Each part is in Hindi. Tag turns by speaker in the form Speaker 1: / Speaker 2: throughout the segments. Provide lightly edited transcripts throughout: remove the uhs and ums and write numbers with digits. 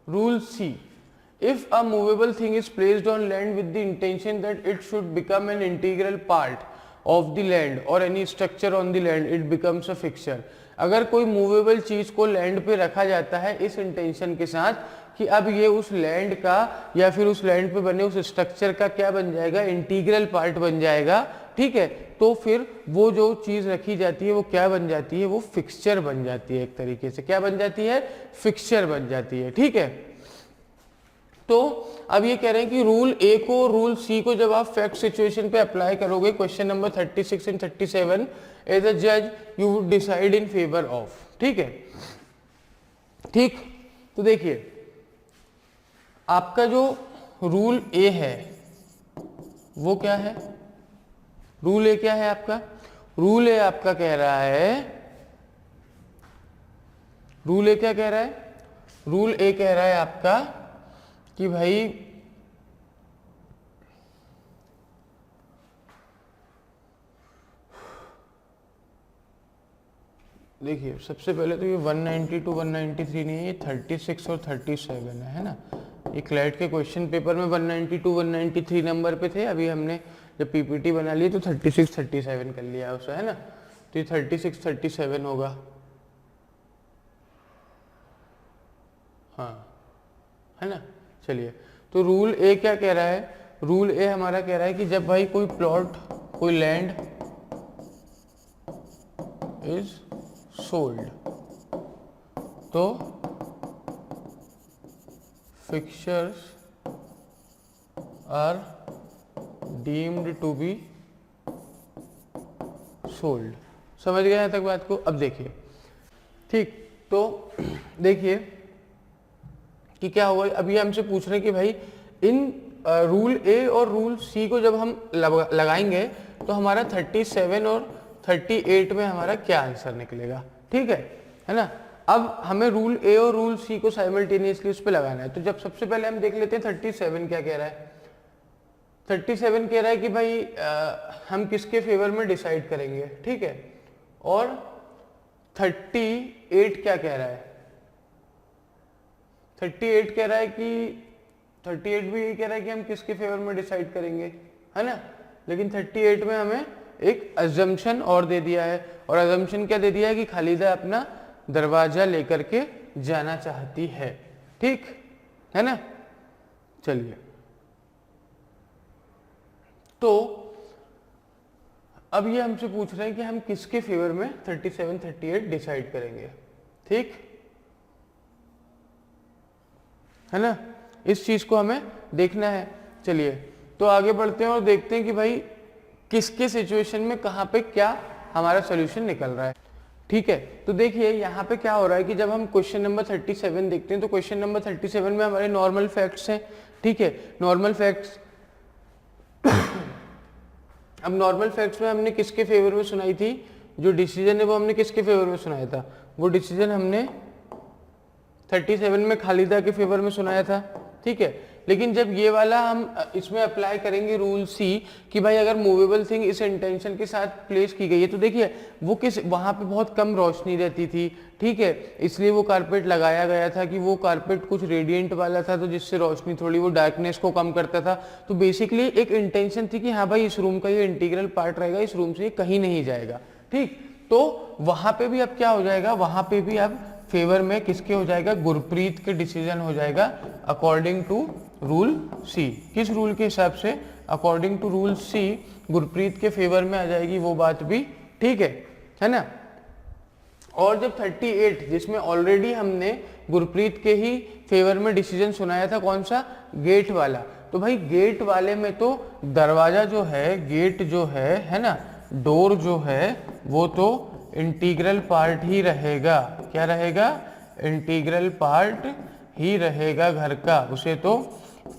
Speaker 1: Rule C, if a movable thing is placed on land with the intention that it should become an integral part of the land or any structure on the land, it becomes a fixture. अगर कोई मूवेबल चीज को लैंड पे रखा जाता है इस इंटेंशन के साथ कि अब ये उस लैंड का या फिर उस लैंड पे बने उस स्ट्रक्चर का क्या बन जाएगा, इंटीग्रल पार्ट बन जाएगा, ठीक है, तो फिर वो जो चीज रखी जाती है वो क्या बन जाती है, वो फिक्सचर बन जाती है। एक तरीके से क्या बन जाती है, फिक्सचर बन जाती है, ठीक है। तो अब ये कह रहे हैं कि रूल ए को रूल सी को जब आप फैक्ट सिचुएशन पे अप्लाई करोगे, question number 36 and 37, as a जज you would decide in favour of, ठीक है, ठीक। तो देखिए आपका जो रूल ए है वो क्या है, रूल ए क्या है आपका, रूल ए आपका कह रहा है, रूल ए क्या कह रहा है, रूल ए कह रहा है आपका कि भाई देखिए सबसे पहले तो ये 192 193 नहीं है, ये 36 और 37 है ना। ये क्लैट के क्वेश्चन पेपर में 192 193 नंबर पे थे, अभी हमने जब पीपीटी बना ली तो 36 37 कर लिया उसे, है ना। तो ये 36 37 होगा, हाँ, है ना। चलिए, तो रूल ए क्या कह रहा है, रूल ए हमारा कह रहा है कि जब भाई कोई प्लॉट, कोई लैंड इज सोल्ड तो fixtures are deemed to be sold. समझ गए यहाँ तक बात को। अब देखिए, ठीक, तो देखिए कि क्या होगा, अभी हमसे पूछ रहे हैं कि भाई इन रूल ए और रूल सी को जब हम लगाएंगे तो हमारा 37 और 38 में हमारा क्या आंसर निकलेगा, ठीक है ना। अब हमें रूल ए और रूल सी को साइमल्टेनियसली उस पर लगाना है। तो जब सबसे पहले हम देख लेते हैं 37 क्या कह रहा है। 37 कह रहा है कि भाई हम किसके फेवर में डिसाइड करेंगे, ठीक है। और 38 क्या कह रहा है, 38 कह रहा है कि 38 भी यही कह रहा है कि हम किसके फेवर में डिसाइड करेंगे, है ना। लेकिन 38 में हमें एक अजम्पशन और दे दिया है, और अजम्पशन क्या दे दिया है कि खालिदा अपना दरवाजा लेकर के जाना चाहती है, ठीक है ना। चलिए, तो अब ये हमसे पूछ रहे हैं कि हम किसके फेवर में 37 38 डिसाइड करेंगे, ठीक है ना। इस चीज को हमें देखना है। चलिए, तो आगे बढ़ते हैं और देखते हैं कि भाई किसके सिचुएशन में कहां पे क्या हमारा सॉल्यूशन निकल रहा है, ठीक है। तो देखिए यहाँ पे क्या हो रहा है कि जब हम क्वेश्चन नंबर 37 देखते हैं तो क्वेश्चन नंबर 37 में हमारे नॉर्मल फैक्ट्स हैं, ठीक है, नॉर्मल फैक्ट्स। अब नॉर्मल फैक्ट्स में हमने किसके फेवर में सुनाई थी, जो डिसीजन है वो हमने किसके फेवर में सुनाया था, वो डिसीजन हमने 37 में खालिदा के फेवर में सुनाया था, ठीक है। लेकिन जब ये वाला हम इसमें अप्लाई करेंगे रूल सी कि भाई अगर मूवेबल थिंग इस इंटेंशन के साथ प्लेस की गई है, तो देखिए वो किस, वहां पे बहुत कम रोशनी रहती थी, ठीक है, इसलिए वो कारपेट लगाया गया था कि वो कारपेट कुछ रेडिएंट वाला था, तो जिससे रोशनी थोड़ी वो डार्कनेस को कम करता था। तो बेसिकली एक इंटेंशन थी कि हाँ भाई इस रूम का ये इंटीग्रल पार्ट रहेगा, इस रूम से ये कहीं नहीं जाएगा, ठीक। तो वहां पे भी अब क्या हो जाएगा, वहां पे भी अब फेवर में किसके हो जाएगा, गुरप्रीत के डिसीजन हो जाएगा अकॉर्डिंग टू रूल सी। किस रूल के हिसाब से, अकॉर्डिंग टू रूल सी गुरप्रीत के फेवर में आ जाएगी वो बात भी, ठीक है ना। और जब 38 जिसमें ऑलरेडी हमने गुरप्रीत के ही फेवर में डिसीजन सुनाया था, कौन सा, गेट वाला, तो भाई गेट वाले में तो दरवाजा जो है, गेट जो है ना, डोर जो है वो तो इंटीग्रल पार्ट ही रहेगा। क्या रहेगा, इंटीग्रल पार्ट ही रहेगा घर का, उसे तो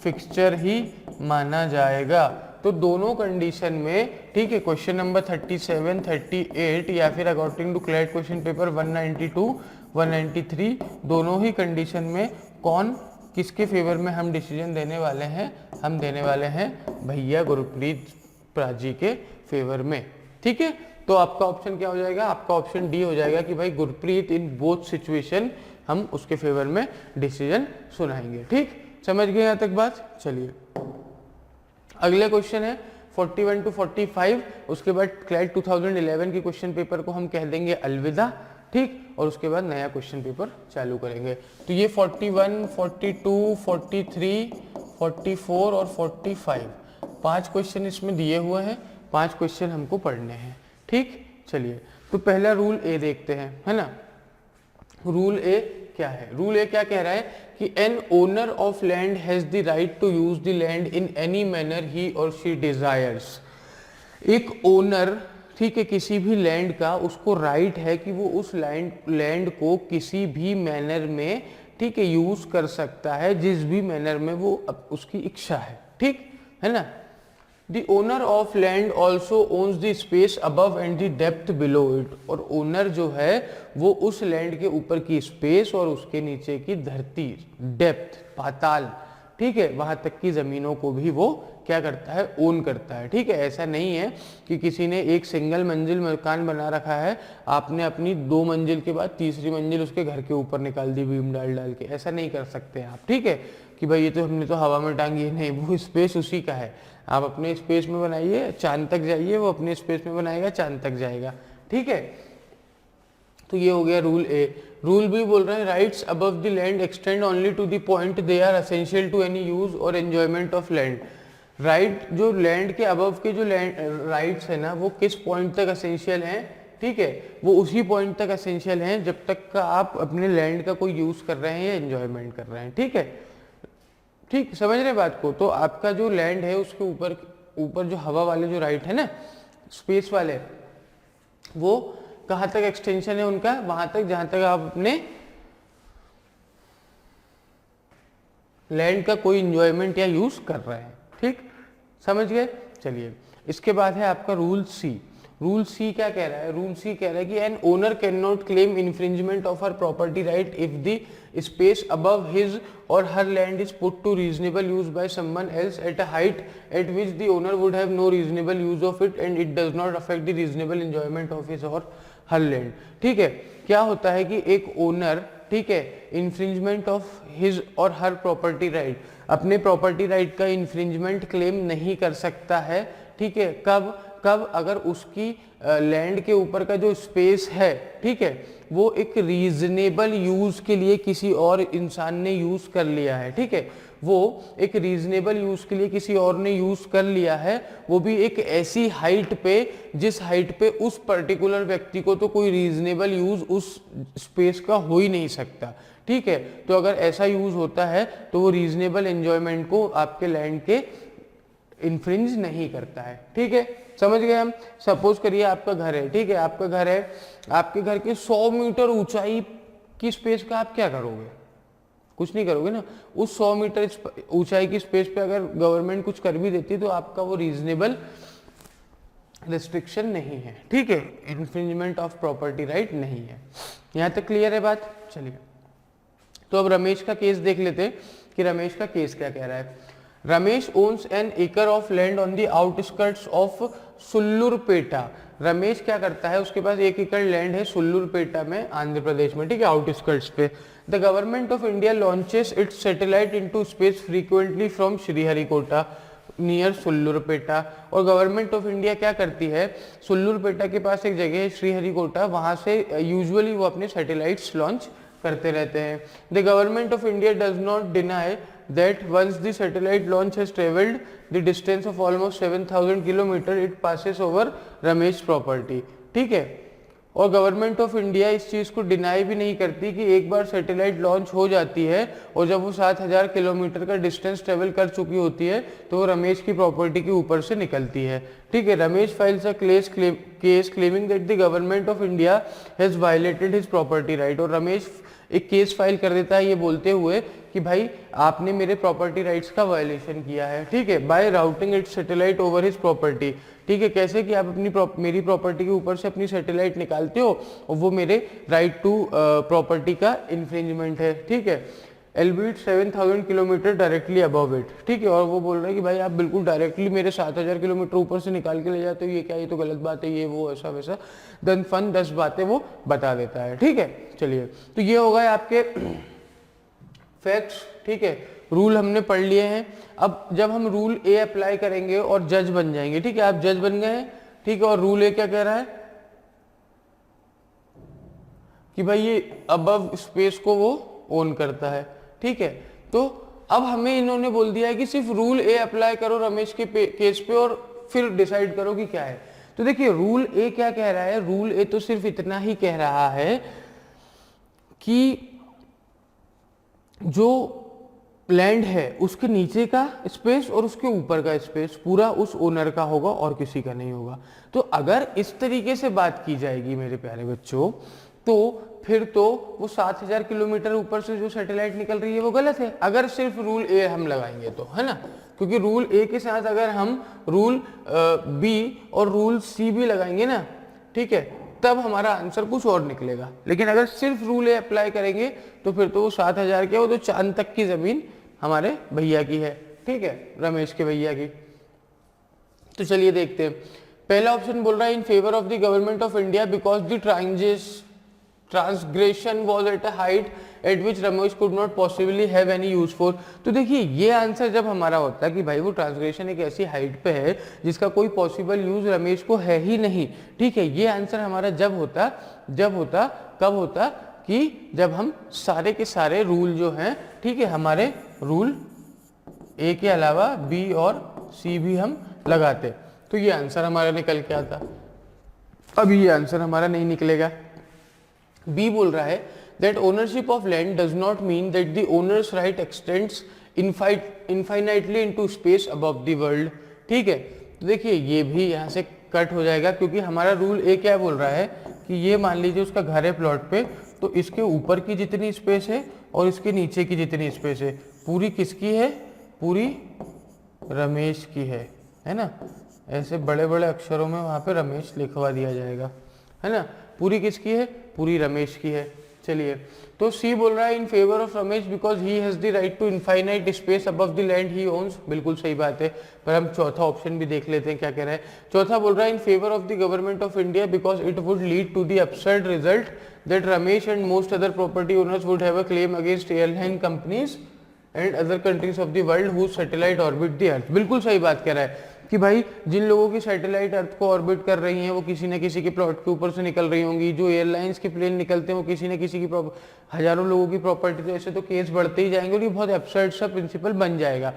Speaker 1: फिक्सचर ही माना जाएगा। तो दोनों कंडीशन में, ठीक है, क्वेश्चन नंबर 37 38 या फिर according to CLAT question paper 192 193, दोनों ही कंडीशन में कौन किसके फेवर में हम डिसीजन देने वाले हैं, हम देने वाले हैं भैया गुरप्रीत प्राजी के फेवर में, ठीक है। तो आपका ऑप्शन क्या हो जाएगा, आपका ऑप्शन डी हो जाएगा कि भाई गुरप्रीत इन बोथ सिचुएशन हम उसके फेवर में डिसीजन सुनाएंगे। ठीक, समझ गए यहाँ तक बात। चलिए अगले क्वेश्चन है 41 to 45, उसके बाद क्लैट 2011 के क्वेश्चन पेपर को हम कह देंगे अलविदा। ठीक, और उसके बाद नया क्वेश्चन पेपर चालू करेंगे। तो ये 41, 42, 43, 44 और 45 5 क्वेश्चन इसमें दिए हुए हैं, 5 क्वेश्चन हमको पढ़ने हैं। ठीक, चलिए तो पहला रूल ए देखते हैं, है ना। रूल ए क्या है, रूल ए क्या कह रहा है कि an owner of land has the right to use the land in any manner he और शी डिजायर्स। एक ओनर, ठीक है, किसी भी लैंड का उसको राइट है कि वो उस लैंड को किसी भी मैनर में, ठीक है, यूज कर सकता है, जिस भी मैनर में वो उसकी इच्छा है। ठीक है ना। The owner of land also owns the space above and the depth below it। और ओनर जो है वो उस लैंड के ऊपर की स्पेस और उसके नीचे की धरती, डेप्थ, पाताल, ठीक है, वहां तक की जमीनों को भी वो क्या करता है, ओन करता है। ठीक है, ऐसा नहीं है कि किसी ने एक सिंगल मंजिल मकान बना रखा है, आपने अपनी 2 मंजिल के बाद तीसरी मंजिल उसके घर के ऊपर निकाल दी बीम डाल डाल के, ऐसा नहीं कर सकते आप। ठीक है, कि भाई ये तो हमने तो हवा में टांगी है, नहीं, वो स्पेस उसी का है, आप अपने स्पेस में बनाइए, चांद तक जाइए, वो अपने स्पेस में बनाएगा, चांद तक जाएगा। ठीक है, तो ये हो गया रूल ए। रूल बी बोल रहे हैं rights above the land extend only to the point they are essential to any use और एंजॉयमेंट ऑफ लैंड। राइट जो लैंड के अबव के जो लैंड राइट्स है ना, वो किस पॉइंट तक एसेंशियल हैं, ठीक है, वो उसी पॉइंट तक एसेंशियल हैं जब तक का आप अपने लैंड का कोई यूज कर रहे हैं या एंजॉयमेंट कर रहे हैं। ठीक है, ठीक, समझ रहे बात को। तो आपका जो लैंड है उसके ऊपर जो हवा वाले जो राइट है ना, स्पेस वाले, वो कहाँ तक एक्सटेंशन है उनका, वहां तक जहां तक आप अपने लैंड का कोई इंजॉयमेंट या यूज कर रहे हैं। ठीक, समझ गए। चलिए इसके बाद है आपका रूल सी। रूल सी क्या कह रहा है, रूल सी कह रहा है कि an owner can not claim infringement of her property right if the space above his or her land is put to reasonable use by someone else at a height at which the owner would have no reasonable use of it and it does not affect the reasonable enjoyment of his or her land। ठीक है, क्या होता है कि एक ओनर, ठीक है, इन्फ्रिंजमेंट ऑफ हिज और हर प्रॉपर्टी राइट, अपने प्रॉपर्टी राइट का इन्फ्रिंजमेंट क्लेम नहीं कर सकता है। ठीक है, कब कब अगर उसकी लैंड के ऊपर का जो स्पेस है, ठीक है, वो एक रीजनेबल यूज के लिए किसी और इंसान ने यूज कर लिया है। ठीक है, वो एक रीजनेबल यूज के लिए किसी और ने यूज कर लिया है, वो भी एक ऐसी हाइट पे जिस हाइट पे उस पर्टिकुलर व्यक्ति को तो कोई रीजनेबल यूज उस स्पेस का हो ही नहीं सकता। ठीक है, तो अगर ऐसा यूज होता है तो वो रीजनेबल एंजॉयमेंट को आपके लैंड के इन्फ्रिंज नहीं करता है। ठीक है, समझ गए हम। सपोज करिए आपका घर है, ठीक है, आपका घर है, आपके घर के 100 मीटर ऊंचाई की स्पेस का आप क्या करोगे, कुछ नहीं करोगे ना। उस 100 मीटर ऊंचाई की स्पेस पे अगर गवर्नमेंट कुछ कर भी देती तो आपका वो रीजनेबल रिस्ट्रिक्शन नहीं है। ठीक है, इन्फ्रिंजमेंट ऑफ प्रॉपर्टी राइट नहीं है। यहां तक क्लियर है बात। चलिए तो अब रमेश का केस देख लेते कि रमेश का केस क्या कह रहा है। Ramesh owns an acre of land on the outskirts of Sullurpeta. Ramesh क्या करता है, उसके पास 1 एकड़ लैंड है सुल्लूरपेटा में, आंध्र प्रदेश में। ठीक है, आउटस्कर्ट्स पे। The government of India launches its satellite into space frequently from Sriharikota near Sullurpeta. और गवर्नमेंट ऑफ इंडिया क्या करती है, सुल्लूरपेटा के पास एक जगह है श्रीहरिकोटा, वहां से यूजुअली वो अपने सैटेलाइट्स लॉन्च करते रहते हैं। The government of India does not deny that once the satellite launch has traveled the distance of almost 7,000 kilometre it passes over Ramesh property. ठीक है, और गवर्नमेंट ऑफ इंडिया इस चीज को डिनाई भी नहीं करती कि एक बार सैटेलाइट लॉन्च हो जाती है और जब वो 7,000 किलोमीटर का डिस्टेंस ट्रेवल कर चुकी होती है तो वो रमेश की प्रॉपर्टी के ऊपर से निकलती है। ठीक है, Ramesh files a case claiming that the government of India has violated his property right. और रमेश एक केस फाइल कर देता है ये बोलते हुए कि भाई आपने मेरे प्रॉपर्टी राइट्स का वायलेशन किया है। ठीक है, by routing its satellite over his property. ठीक है, कैसे कि आप मेरी प्रॉपर्टी के ऊपर से अपनी सैटेलाइट निकालते हो और वो मेरे राइट टू प्रॉपर्टी का इन्फ्रिंजमेंट है। ठीक है, Elbit 7000 kilometre directly above it, ठीक है। और वो बोल रहा है कि भाई आप बिल्कुल डायरेक्टली मेरे 7000 किलोमीटर ऊपर से निकाल के ले जाते हो, ये क्या, ये तो गलत बात है, ये वो ऐसा वैसा, देन फन 10 बातें वो बता देता है, ठीक है। चलिए, तो ये हो गए आपके फैक्ट्स, ठीक है। रूल हमने पढ़ लिए हैं। अब जब हम रूल ए अप्लाई करेंगे और जज बन जाएंगे, ठीक है, आप जज बन गए हैं, ठीक है। और रूल ए क्या कह रहा है कि भाई ये अबव स्पेस को वो ओन करता है, ठीक है। तो अब हमें इन्होंने बोल दिया है कि सिर्फ रूल ए अप्लाई करो रमेश के केस पे और फिर डिसाइड करो कि क्या है। तो देखिए रूल ए क्या कह रहा है, रूल ए तो सिर्फ इतना ही कह रहा है कि जो लैंड है उसके नीचे का स्पेस और उसके ऊपर का स्पेस पूरा उस ओनर का होगा और किसी का नहीं होगा। तो अगर इस तरीके से बात की जाएगी मेरे प्यारे बच्चों, तो फिर तो वो 7000 किलोमीटर ऊपर से जो सैटेलाइट निकल रही है वो गलत है, अगर सिर्फ रूल ए हम लगाएंगे तो, है ना। क्योंकि रूल ए के साथ अगर हम रूल बी और रूल सी भी लगाएंगे ना, ठीक है, तब हमारा आंसर कुछ और निकलेगा। लेकिन अगर सिर्फ रूल ए अप्लाई करेंगे तो फिर तो वो 7000 के, वो तो चांद तक की जमीन हमारे भैया की है, ठीक है, रमेश के भैया की। तो चलिए देखते हैं। पहला ऑप्शन बोल रहा है in favour of the government of India because the transgression was at a height eight which Ramesh could not possibly have any use for. तो देखिए ये आंसर जब हमारा होता है कि भाई वो ट्रांसग्रेशन एक ऐसी हाइट पे है जिसका कोई पॉसिबल यूज रमेश को है ही नहीं, ठीक है, ये आंसर हमारा जब होता कब होता कि जब हम सारे के सारे रूल जो हैं, ठीक है, हमारे रूल ए के अलावा बी और सी भी हम लगाते, तो ये आंसर हमारा निकल के आता। अभी ये आंसर हमारा नहीं निकलेगा। बी बोल रहा है that ownership of land does not mean that the owner's right extends infinitely into space above the world, ठीक है। तो देखिए ये भी यहाँ से कट हो जाएगा क्योंकि हमारा रूल ए क्या बोल रहा है कि ये मान लीजिए उसका घर है प्लॉट पे, तो इसके ऊपर की जितनी स्पेस है और इसके नीचे की जितनी स्पेस है पूरी किसकी है, पूरी रमेश की है ना। ऐसे बड़े बड़े अक्षरों में वहाँ पे रमेश लिखवा दिया जाएगा, है ना। पूरी किसकी है, पूरी रमेश की है। चलिए, तो सी बोल रहा है in favour of Ramesh because he has the right to infinite space above the land he owns, बिल्कुल सही बात है। पर हम चौथा ऑप्शन भी देख लेते हैं क्या कह रहा है। चौथा बोल रहा है in favour of the government of India because it would lead to the absurd result that Ramesh and most other property owners would have a claim against airline companies and other countries of the world whose satellite orbit the earth. बिल्कुल सही बात कह रहा है कि भाई जिन लोगों की सैटेलाइट अर्थ को ऑर्बिट कर रही हैं वो किसी न किसी के प्लॉट के ऊपर से निकल रही होंगी, जो एयरलाइंस के प्लेन निकलते हैं वो किसी न किसी की हजारों लोगों की प्रॉपर्टी, तो ऐसे तो केस बढ़ते ही जाएंगे और ये बहुत एब्सर्ड सा प्रिंसिपल बन जाएगा,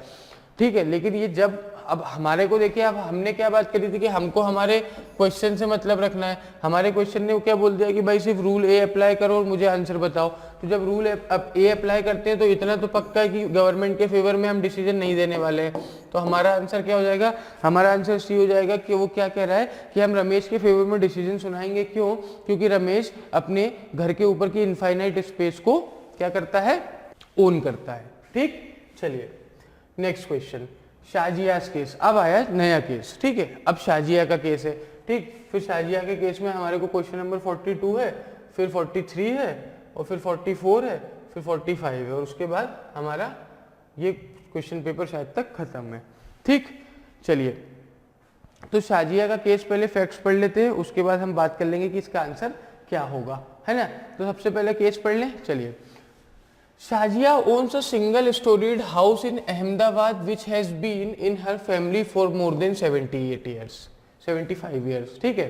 Speaker 1: ठीक है। लेकिन ये जब अब हमारे को देखिए, अब हमने क्या बात करी थी कि हमको हमारे क्वेश्चन से मतलब रखना है। हमारे क्वेश्चन ने वो क्या बोल दिया कि भाई सिर्फ रूल ए अप्लाई करो और मुझे आंसर बताओ। तो जब रूल ए अप्लाई करते हैं तो इतना तो पक्का है कि गवर्नमेंट के फेवर में हम डिसीजन नहीं देने वाले हैं। तो हमारा आंसर क्या हो जाएगा, हमारा आंसर सी हो जाएगा कि वो क्या कह रहा है कि हम रमेश के फेवर में डिसीजन सुनाएंगे। क्यों? क्योंकि रमेश अपने घर के ऊपर की इनफाइनाइट स्पेस को क्या करता है, ओन करता है, ठीक। चलिए नेक्स्ट क्वेश्चन, शाजियास केस। अब आया नया केस, ठीक है। अब शाजिया का केस है, ठीक। फिर शाजिया के केस में हमारे को क्वेश्चन नंबर 42 है, फिर 43 है और फिर 44 है, फिर 45 है और उसके बाद हमारा ये क्वेश्चन पेपर शायद तक खत्म है, ठीक। चलिए, तो शाजिया का केस पहले फैक्ट्स पढ़ लेते हैं, उसके बाद हम बात कर लेंगे कि इसका आंसर क्या होगा, है ना। तो सबसे पहले केस पढ़ लें। चलिए, Shazia owns a single-storied house in Ahmedabad which has been in her family for more than 75 years, ठीक है।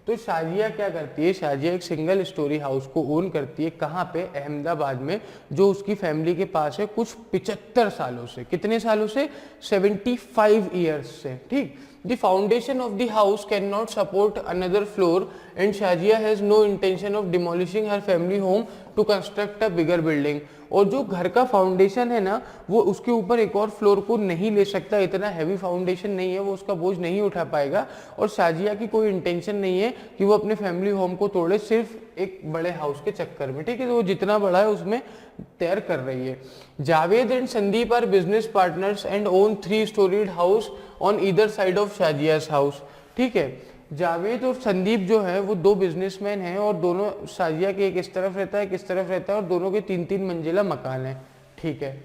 Speaker 1: तो शाजिया क्या करती है, शाजिया एक सिंगल स्टोरी हाउस को ओन करती है। कहाँ पे? अहमदाबाद में, जो उसकी फैमिली के पास है कुछ 75 सालों से। कितने सालों से? 75 ईयर्स से, ठीक। The foundation of the house cannot support another floor and Shazia has no intention of demolishing her family home to construct a bigger building। और जो घर का फाउंडेशन है ना, वो उसके ऊपर एक और फ्लोर को नहीं ले सकता, इतना हैवी फाउंडेशन नहीं है, वो उसका बोझ नहीं उठा पाएगा। और शाजिया की कोई इंटेंशन नहीं है कि वो अपने फैमिली होम को तोड़े सिर्फ एक बड़े हाउस के चक्कर में, ठीक है। तो वो जितना बड़ा है उसमें तैयार कर रही है। Javed and Sandeep are business partners and own 3-storied house on either side of Shazia's house, ठीक है। जावेद और संदीप जो है वो दो बिजनेसमैन हैं और दोनों शाजिया के एक इस तरफ रहता है, एक इस तरफ रहता है और दोनों के 3-3 मंजिला मकान है, ठीक है।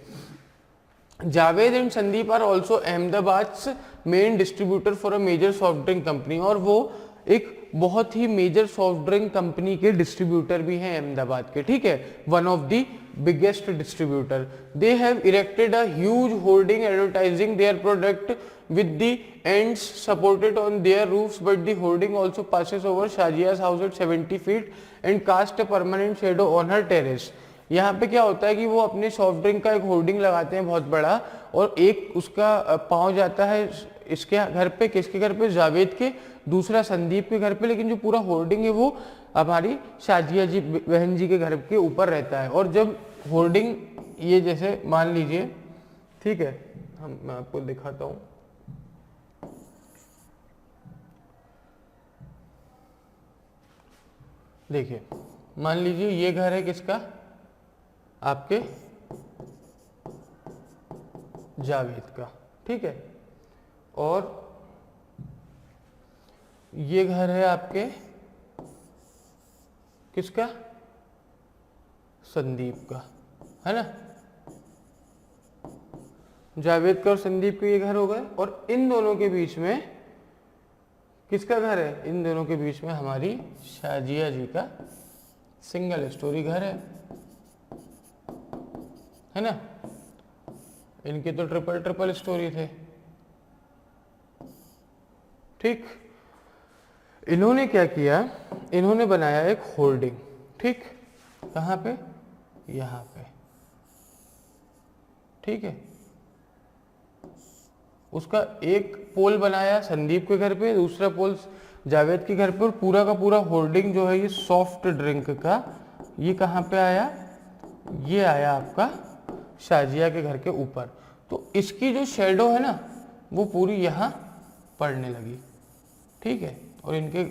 Speaker 1: Javed and Sandeep are also Ahmedabad main distributor for a major soft drink company, और वो एक बहुत ही मेजर सॉफ्ट ड्रिंक कंपनी के डिस्ट्रीब्यूटर भी हैं अहमदाबाद के, ठीक है, one of the biggest distributor. They have erected a huge hoarding advertising their product with the ends supported on their roofs, but the hoarding also passes over Shajia's house at 70 feet and cast a permanent shadow on her terrace। यहाँ पे क्या होता है कि वो अपने सॉफ्ट ड्रिंक का एक होर्डिंग लगाते हैं बहुत बड़ा, और एक उसका पाँव जाता है इसके घर पे, किसके घर पे, जावेद के, दूसरा संदीप के घर पे, लेकिन जो पूरा होर्डिंग है वो हमारी शाजिया जी बहन जी के घर के ऊपर रहता है। और जब होर्डिंग ये जैसे मान लीजिए, ठीक है, मैं आपको दिखाता हूँ, देखिए मान लीजिए ये घर है किसका, आपके जावेद का, ठीक है, और ये घर है आपके किसका, संदीप का, है ना, जावेद का और संदीप के ये घर हो गए। और इन दोनों के बीच में किसका घर है, इन दोनों के बीच में हमारी शाजिया जी का सिंगल स्टोरी घर है ना। इनके तो ट्रिपल स्टोरी थे, ठीक। इन्होंने क्या किया, इन्होंने बनाया एक होर्डिंग, ठीक, कहाँ पे, यहाँ पे, ठीक है। उसका एक पोल बनाया संदीप के घर पे, दूसरा पोल जावेद के घर पे, और पूरा का पूरा होर्डिंग जो है ये सॉफ्ट ड्रिंक का, ये कहाँ पे आया, ये आया आपका शाजिया के घर के ऊपर। तो इसकी जो शेडो है ना वो पूरी यहाँ पड़ने लगी, ठीक है। और इनके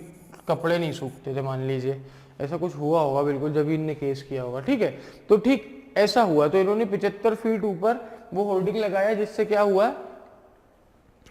Speaker 1: कपड़े नहीं सूखते थे, मान लीजिए ऐसा कुछ हुआ होगा बिल्कुल, जब इनने केस किया होगा, ठीक है। तो ठीक ऐसा हुआ, तो इन्होंने 75 फीट ऊपर वो होर्डिंग लगाया, जिससे क्या हुआ,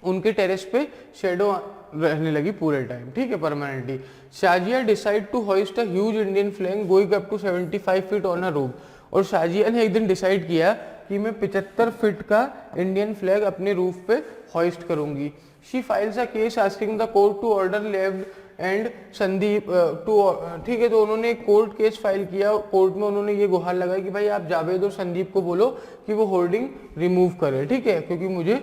Speaker 1: उनके टेरेस पे शेडो रहने लगी पूरे टाइम, ठीक है, permanently. Shazia decide to hoist a huge Indian flag going up to 75 feet on a roof. और शाजिया ने एक दिन डिसाइड किया कि मैं 75 फीट का इंडियन फ्लैग अपने रूफ पे होइस्ट करूंगी। She files a case asking the court to order लेव्ड एंड संदीप टू, ठीक है। तो उन्होंने एक कोर्ट केस फाइल किया, कोर्ट में उन्होंने ये गुहार लगाई कि भाई आप जावेद और संदीप को बोलो कि वो होर्डिंग रिमूव करे, ठीक है, क्योंकि मुझे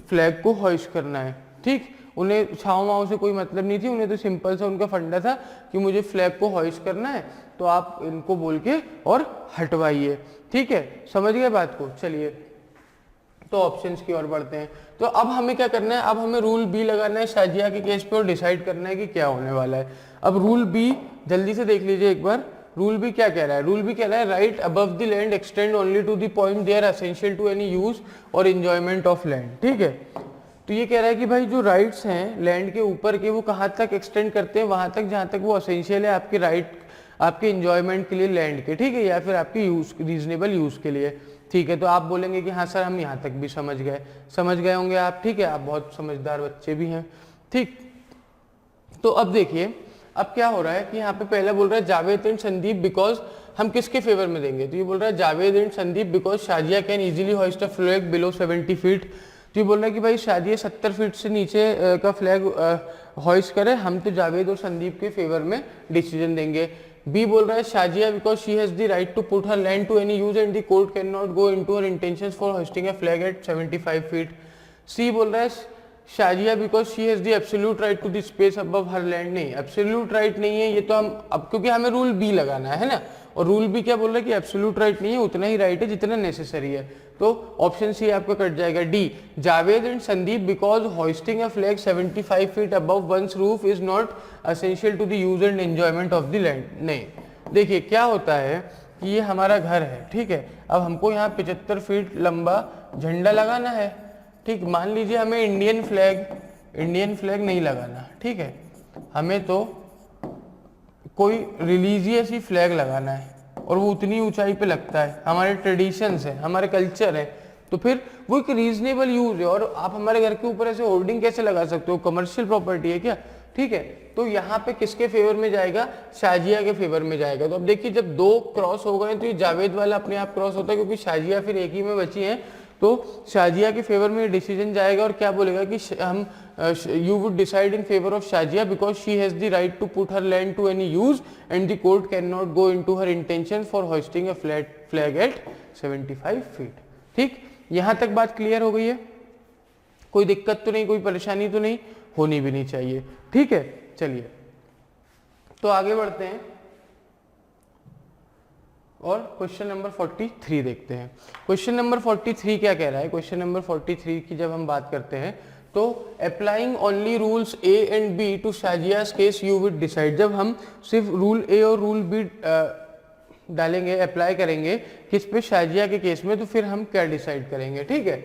Speaker 1: फ्लैग को होइस्ट करना है, ठीक। उन्हें छाव माव से कोई मतलब नहीं थी, उन्हें तो सिंपल सा उनका फंडा था कि मुझे फ्लैग को होइस्ट करना है, तो आप इनको बोल के और हटवाइए, ठीक है, समझ गए बात को। चलिए तो ऑप्शंस की ओर बढ़ते हैं। तो अब हमें क्या करना है, अब हमें रूल बी लगाना है शाजिया के केस पे और डिसाइड करना है कि क्या होने वाला है। अब रूल बी जल्दी से देख लीजिए एक बार, रूल बी क्या कह रहा है, रूल बी कह रहा है right above the land extend only to the point they are essential to any use और एंजॉयमेंट ऑफ लैंड, ठीक है। तो ये कह रहा है कि भाई जो राइट्स हैं लैंड के ऊपर के वो कहाँ तक एक्सटेंड करते हैं, वहां तक जहां तक वो एसेंशियल है आपके राइट, आपके एंजॉयमेंट के लिए लैंड के, ठीक है, या फिर आपके यूज, रीजनेबल यूज के लिए, ठीक है। तो आप बोलेंगे कि हाँ सर हम यहाँ तक भी समझ गए होंगे आप, ठीक है, आप बहुत समझदार बच्चे भी हैं, ठीक। तो अब देखिए अब क्या हो रहा है कि यहाँ पे पहले बोल रहा है जावेद एंड संदीप बिकॉज, हम किसके फेवर में देंगे, तो ये बोल रहा है Javed and Sandeep because Shazia can easily hoist a flag below 70 feet. तो ये बोल रहा है कि भाई शाजिया 70 फीट से नीचे का फ्लैग होइस्ट करे, हम तो जावेद और संदीप के फेवर में डिसीजन देंगे। बी बोल रहा है Shazia because she has the right to put her land to any use and the court can not go into her intentions for hosting a flag at 75 feet. C बोल रहा है Shazia because she has the absolute right to the space above her land. नहीं, एब्सोल्यूट राइट नहीं है, ये तो हम अब क्योंकि हमें रूल बी लगाना है ना, और रूल बी क्या बोल रहा है कि एब्सोल्यूट राइट नहीं है, उतना ही राइट है जितना नेसेसरी है। तो ऑप्शन सी आपका कट जाएगा। D Javed and Sandeep because hoisting a flag 75 feet above one's roof is not essential to the use and enjoyment of the land. नहीं, देखिए क्या होता है कि ये हमारा घर है, ठीक है, अब हमको यहाँ 75 फीट लंबा झंडा लगाना है, ठीक। मान लीजिए हमें इंडियन फ्लैग नहीं लगाना, ठीक है, हमें तो कोई रिलीजियस ही फ्लैग लगाना है और वो उतनी ऊंचाई पे लगता है, हमारे ट्रेडिशंस है, हमारे कल्चर है, तो फिर वो एक रीजनेबल यूज है। और आप हमारे घर के ऊपर ऐसे होर्डिंग कैसे लगा सकते हो, कमर्शियल प्रॉपर्टी है क्या, ठीक है। तो यहाँ पे किसके फेवर में जाएगा, शाजिया के फेवर में जाएगा। तो अब देखिए जब दो क्रॉस हो गए तो ये जावेद वाला अपने आप क्रॉस होता है, क्योंकि शाजिया फिर एक ही में बची है, तो शाजिया के फेवर में डिसीजन जाएगा और क्या बोलेगा कि हम you would decide in favour of Shazia because she has the right to put her land to any use and the court can not go into her intention for hosting a flag at 75 feet. ठीक, यहां तक बात क्लियर हो गई है, कोई दिक्कत तो नहीं, कोई परेशानी तो नहीं, होनी भी नहीं चाहिए। ठीक है, चलिए तो आगे बढ़ते हैं और क्वेश्चन नंबर 43 देखते हैं। क्वेश्चन नंबर 43 क्या कह रहा है, क्वेश्चन नंबर 43 की जब हम बात करते हैं तो applying only rules A and B to Shazia's case you will decide. जब हम सिर्फ रूल ए और रूल बी डालेंगे, अप्लाई करेंगे किस पे, शाजिया के केस में, तो फिर हम क्या डिसाइड करेंगे। ठीक है,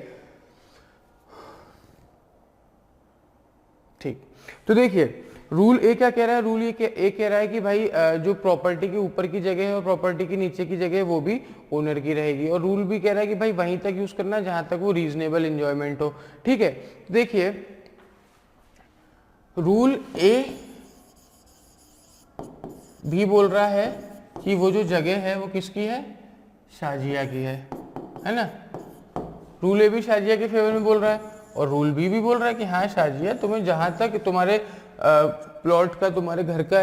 Speaker 1: ठीक, तो देखिए रूल ए क्या कह रहा है, रूल ए कह रहा है कि भाई जो प्रॉपर्टी के ऊपर की जगह है और प्रॉपर्टी के नीचे की जगह है वो भी ओनर की रहेगी, और रूल भी कह रहा है कि भाई वहीं तक यूज करना जहां तक वो रीजनेबल एंजॉयमेंट हो। ठीक है, देखिए रूल ए भी बोल रहा है कि वो जो जगह है वो किसकी है, शाजिया की है ना। रूल ए भी शाजिया के फेवर में बोल रहा है और रूल बी भी बोल रहा है कि हाँ शाजिया, तुम्हें जहां तक तुम्हारे प्लॉट का, तुम्हारे घर का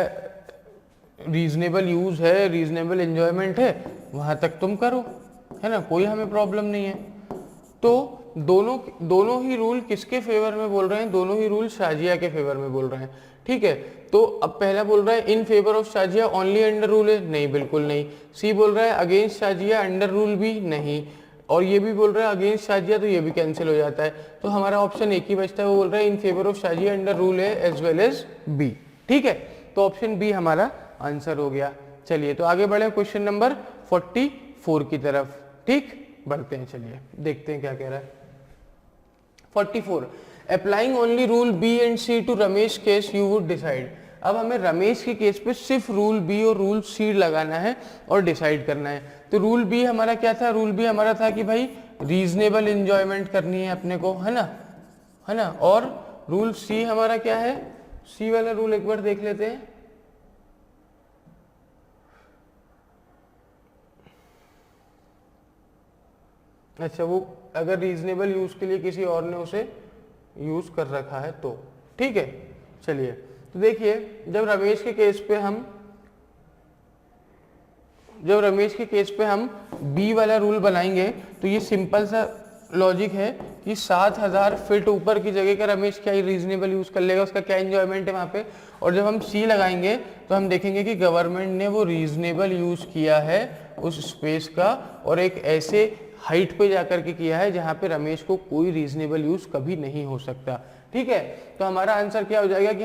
Speaker 1: रीजनेबल यूज है, रीजनेबल एंजॉयमेंट है, वहां तक तुम करो, है ना, कोई हमें प्रॉब्लम नहीं है। तो दोनों ही रूल किसके फेवर में बोल रहे हैं, दोनों ही रूल शाजिया के फेवर में बोल रहे हैं। ठीक है, तो अब पहला बोल रहा है in favour of Shazia only under rule है, नहीं बिल्कुल नहीं। सी बोल रहा है अगेंस्ट शाजिया अंडर रूल भी नहीं, और ये भी बोल रहा है अगेंस्ट शाजिया, तो ये भी कैंसिल हो जाता है। तो हमारा ऑप्शन एक ही बचता है, वो बोल रहा है in favour of Shazia under rule है एज वेल एज बी। ठीक है, तो ऑप्शन बी हमारा आंसर हो गया। चलिए तो आगे बढ़े क्वेश्चन नंबर 44 की तरफ। ठीक, बढ़ते हैं, चलिए देखते हैं क्या कह रहा है। 44 applying only rule B and C to Ramesh case you would decide. अब हमें रमेश के केस पे सिर्फ रूल बी और रूल सी लगाना है और डिसाइड करना है। तो रूल बी हमारा क्या था, रूल बी हमारा था कि भाई रीजनेबल एंजॉयमेंट करनी है अपने को, है ना। और रूल सी हमारा क्या है, सी वाला रूल एक बार देख लेते हैं। अच्छा, वो अगर रीजनेबल यूज के लिए किसी और ने उसे यूज कर रखा है तो। ठीक है, चलिए तो देखिए जब रमेश के केस पे हम बी वाला रूल बनाएंगे तो ये सिंपल सा लॉजिक है कि 7000 फीट ऊपर की जगह का रमेश क्या रीजनेबल यूज कर लेगा, उसका क्या एंजॉयमेंट है वहां पे। और जब हम सी लगाएंगे तो हम देखेंगे कि गवर्नमेंट ने वो रीजनेबल यूज किया है उस स्पेस का, और एक ऐसे हाइट पे जाकर के किया है जहां पे रमेश को कोई रीजनेबल यूज कभी नहीं हो सकता। ठीक है, तो हमारा आंसर क्या हो जाएगा कि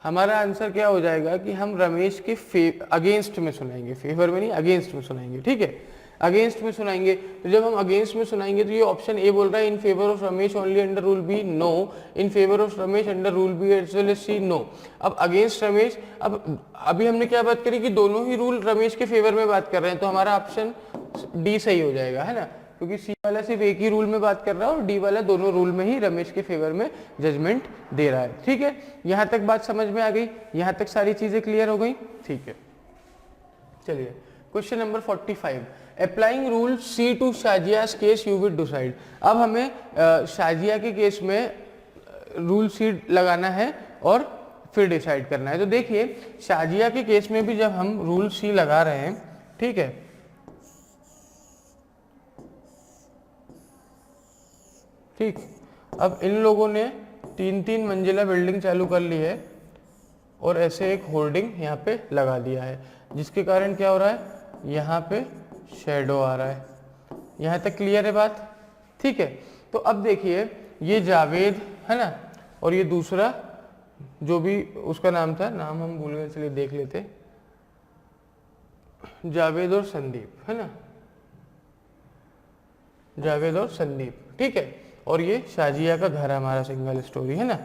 Speaker 1: हमारा आंसर क्या हो जाएगा कि हम रमेश के अगेंस्ट में सुनाएंगे, फेवर में नहीं अगेंस्ट में सुनाएंगे। ठीक है, अगेंस्ट में सुनाएंगे। तो जब हम अगेंस्ट में सुनाएंगे तो ये ऑप्शन ए बोल रहा है in favour of Ramesh only under rule B no, in favour of Ramesh under rule B as well as C no. अब अगेंस्ट रमेश, अब अभी हमने क्या बात करी कि दोनों ही रूल रमेश के फेवर में बात कर रहे हैं, तो हमारा ऑप्शन डी सही हो जाएगा, है ना, क्योंकि सी वाला सिर्फ एक ही रूल में बात कर रहा है और डी वाला दोनों रूल में ही रमेश के फेवर में जजमेंट दे रहा है। ठीक है, यहां तक बात समझ में आ गई, यहां तक सारी चीजें क्लियर हो गई। ठीक है, चलिए question number 45 applying rule C to Shazia's case you will decide. अब हमें शाजिया के केस में रूल सी लगाना है और फिर डिसाइड करना है। तो देखिए शाजिया के केस में भी जब हम रूल सी लगा रहे हैं, ठीक है, ठीक, अब इन लोगों ने 3-3 मंजिला बिल्डिंग चालू कर ली है और ऐसे एक होर्डिंग यहाँ पे लगा दिया है, जिसके कारण क्या हो रहा है, यहाँ पे शेडो आ रहा है। यहाँ तक क्लियर है बात। ठीक है, तो अब देखिए ये जावेद है ना, और ये दूसरा जो भी उसका नाम था, नाम हम भूल गए, चलिए देख लेते, जावेद और संदीप, है ना, जावेद और संदीप। ठीक है, और ये शाजिया का घर हमारा सिंगल स्टोरी, है ना।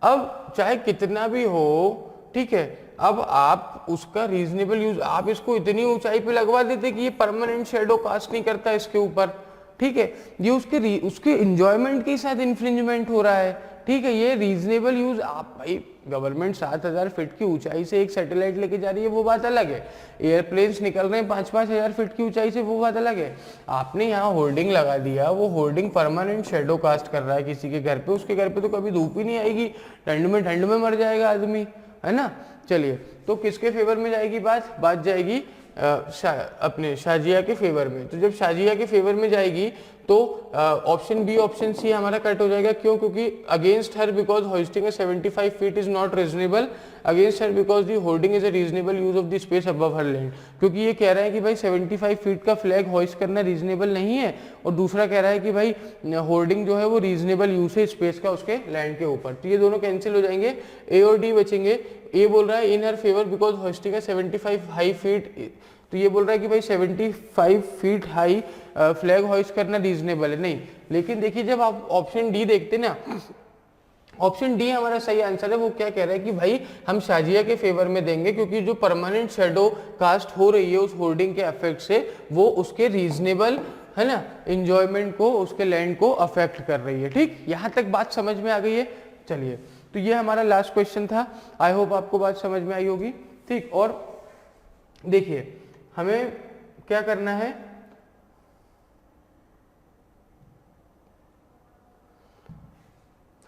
Speaker 1: अब चाहे कितना भी हो, ठीक है, अब आप उसका रीजनेबल यूज, आप इसको इतनी ऊंचाई पे लगवा देते कि ये परमानेंट शेडो कास्ट नहीं करता इसके ऊपर, ठीक है, ये उसके इंजॉयमेंट के साथ इंफ्रिंजमेंट हो रहा है, ठीक है। ये रीजनेबल यूज, आप भाई गवर्नमेंट 7,000 फीट की ऊंचाई से एक सैटेलाइट लेके जा रही है, वो बात अलग है। एयरप्लेन्स निकल रहे हैं 5-5 हजार फीट की ऊंचाई से, वो बात अलग है। आपने यहाँ होर्डिंग लगा दिया, वो होर्डिंग परमानेंट शेडो कास्ट कर रहा है किसी के घर पे, उसके घर पे तो कभी धूप ही नहीं आएगी, ठंड में मर जाएगा आदमी, है ना। चलिए, तो किसके फेवर में जाएगी बात जाएगी अपने शाजिया के फेवर में। तो जब शाजिया के फेवर में जाएगी तो ऑप्शन बी ऑप्शन सी हमारा कट हो जाएगा। क्यों? क्योंकि against her because hoisting 75 feet is not reasonable, against her because the hoarding is a reasonable use of the space above her land. क्योंकि ये कह रहा है कि भाई 75 फीट का फ्लैग होइस्ट करना रीजनेबल नहीं है, और दूसरा कह रहा है कि भाई होर्डिंग जो है वो रीजनेबल यूज है स्पेस का उसके लैंड के ऊपर। तो ये दोनों कैंसिल हो जाएंगे, ए और डी बचेंगे। ए बोल रहा है in her favour because hoisting 75 high feet, तो ये बोल रहा है कि भाई 75 फीट हाई फ्लैग होइस्ट करना रीजनेबल है, नहीं। लेकिन देखिए जब आप ऑप्शन डी देखते ना, ऑप्शन डी हमारा सही आंसर है। वो क्या कह रहा है कि भाई हम शाजिया के फेवर में देंगे, क्योंकि जो परमानेंट शेडो कास्ट हो रही है उस होर्डिंग के इफेक्ट से, वो उसके रीजनेबल, है ना, इंजॉयमेंट को, उसके लैंड को अफेक्ट कर रही है। ठीक, यहां तक बात समझ में आ गई है। चलिए, तो ये हमारा लास्ट क्वेश्चन था। आई होप आपको बात समझ में आई होगी। ठीक, और देखिए हमें क्या करना है,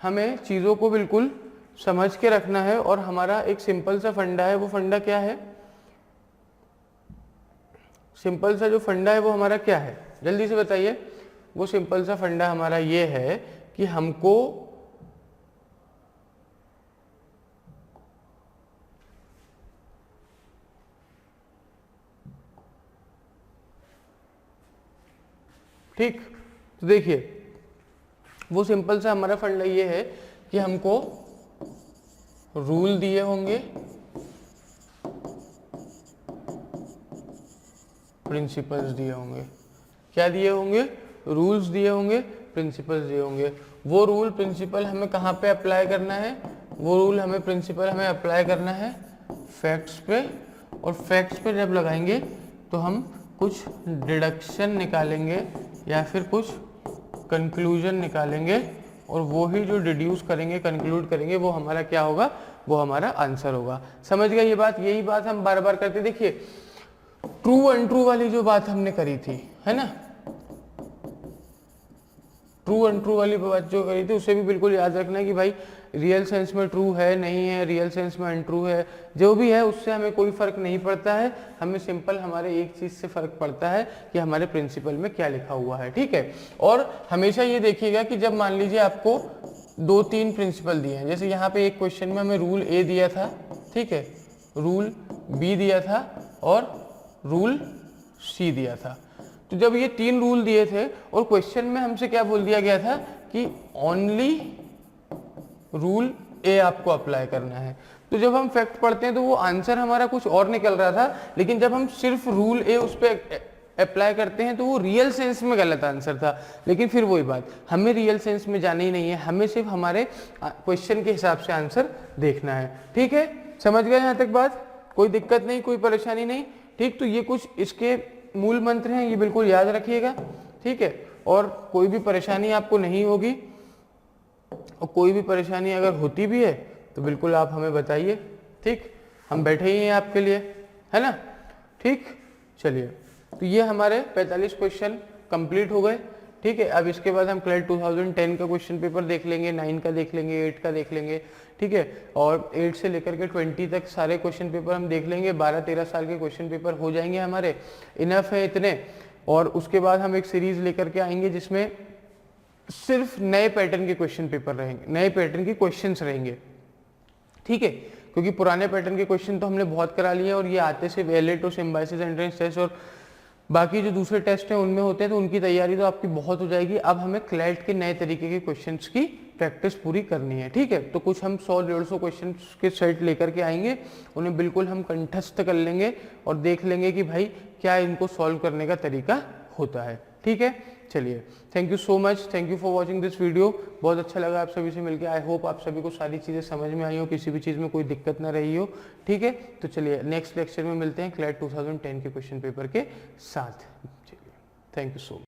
Speaker 1: हमें चीजों को बिल्कुल समझ के रखना है, और हमारा एक सिंपल सा फंडा है। वो फंडा क्या है? सिंपल सा जो फंडा है वो हमारा क्या है, जल्दी से बताइए। वो सिंपल सा फंडा हमारा ये है कि हमको ठीक, तो देखिए वो सिंपल सा हमारा फंडा ये है कि हमको रूल दिए होंगे, प्रिंसिपल्स दिए होंगे। क्या दिए होंगे? रूल्स दिए होंगे, प्रिंसिपल्स दिए होंगे। वो रूल प्रिंसिपल हमें कहाँ पे अप्लाई करना है? वो रूल हमें प्रिंसिपल हमें अप्लाई करना है फैक्ट्स पे, और फैक्ट्स पे जब लगाएंगे तो हम कुछ डिडक्शन निकालेंगे या फिर कुछ कंक्लूजन निकालेंगे, और वो ही जो डिड्यूस करेंगे, कंक्लूड करेंगे, वो हमारा क्या होगा? वो हमारा आंसर होगा। समझ गए ये बात? यही बात हम बार बार करते। देखिए ट्रू अनट्रू वाली जो बात हमने करी थी, है ना, ट्रू अनट्रू वाली बात जो करी थी, उसे भी बिल्कुल याद रखना है कि भाई रियल सेंस में ट्रू है नहीं है, रियल सेंस में अनट्रू है, जो भी है उससे हमें कोई फर्क नहीं पड़ता है। हमें सिंपल हमारे एक चीज से फर्क पड़ता है कि हमारे प्रिंसिपल में क्या लिखा हुआ है। ठीक है, और हमेशा ये देखिएगा कि जब मान लीजिए आपको 2-3 प्रिंसिपल दिए हैं, जैसे यहाँ पे एक क्वेश्चन में हमें रूल ए दिया था, ठीक है, रूल बी दिया था और रूल सी दिया था। तो जब ये 3 रूल दिए थे और क्वेश्चन में हमसे क्या बोल दिया गया था कि ओनली रूल ए आपको अप्लाई करना है, तो जब हम फैक्ट पढ़ते हैं तो वो आंसर हमारा कुछ और निकल रहा था, लेकिन जब हम सिर्फ रूल ए उस पर अप्लाई करते हैं तो वो रियल सेंस में गलत आंसर था। लेकिन फिर वही बात, हमें रियल सेंस में जाना ही नहीं है, हमें सिर्फ हमारे क्वेश्चन के हिसाब से आंसर देखना है। ठीक है, समझ गए यहाँ तक बात? कोई दिक्कत नहीं, कोई परेशानी नहीं। ठीक, तो ये कुछ इसके मूल मंत्र हैं, ये बिल्कुल याद रखिएगा। ठीक है, और कोई भी परेशानी आपको नहीं होगी, और कोई भी परेशानी अगर होती भी है तो बिल्कुल आप हमें बताइए। ठीक, हम बैठे ही हैं आपके लिए, है ना। ठीक, चलिए, तो ये हमारे 45 क्वेश्चन कंप्लीट हो गए। ठीक है, अब इसके बाद हम क्लैट 2010 का क्वेश्चन पेपर देख लेंगे, 9 का देख लेंगे, 8 का देख लेंगे। ठीक है, और 8 से लेकर के 20 तक सारे क्वेश्चन पेपर हम देख लेंगे। 12-13 साल के क्वेश्चन पेपर हो जाएंगे हमारे, इनफ है इतने। और उसके बाद हम एक सीरीज लेकर के आएंगे जिसमें सिर्फ नए पैटर्न के क्वेश्चन पेपर रहेंगे, नए पैटर्न के क्वेश्चंस रहेंगे। ठीक है, क्योंकि पुराने पैटर्न के क्वेश्चन तो हमने बहुत करा लिए और ये आते से वेलेट और सिम्बाइसिस एंट्रेंस टेस्ट और बाकी जो दूसरे टेस्ट हैं उनमें होते हैं, तो उनकी तैयारी तो आपकी बहुत हो जाएगी। अब हमें क्लैट के नए तरीके के क्वेश्चंस की प्रैक्टिस पूरी करनी है। ठीक है, तो कुछ हम 100-150 क्वेश्चन के सेट लेकर के आएंगे, उन्हें बिल्कुल हम कंठस्थ कर लेंगे और देख लेंगे कि भाई क्या इनको सॉल्व करने का तरीका होता है। ठीक है, चलिए, thank you so much, thank you for watching this video. बहुत अच्छा लगा आप सभी से मिलकर। आई होप आप सभी को सारी चीज़ें समझ में आई हो, किसी भी चीज़ में कोई दिक्कत ना रही हो। ठीक है, तो चलिए नेक्स्ट लेक्चर में मिलते हैं क्लैट 2010 के क्वेश्चन पेपर के साथ। चलिए, थैंक यू सो मच।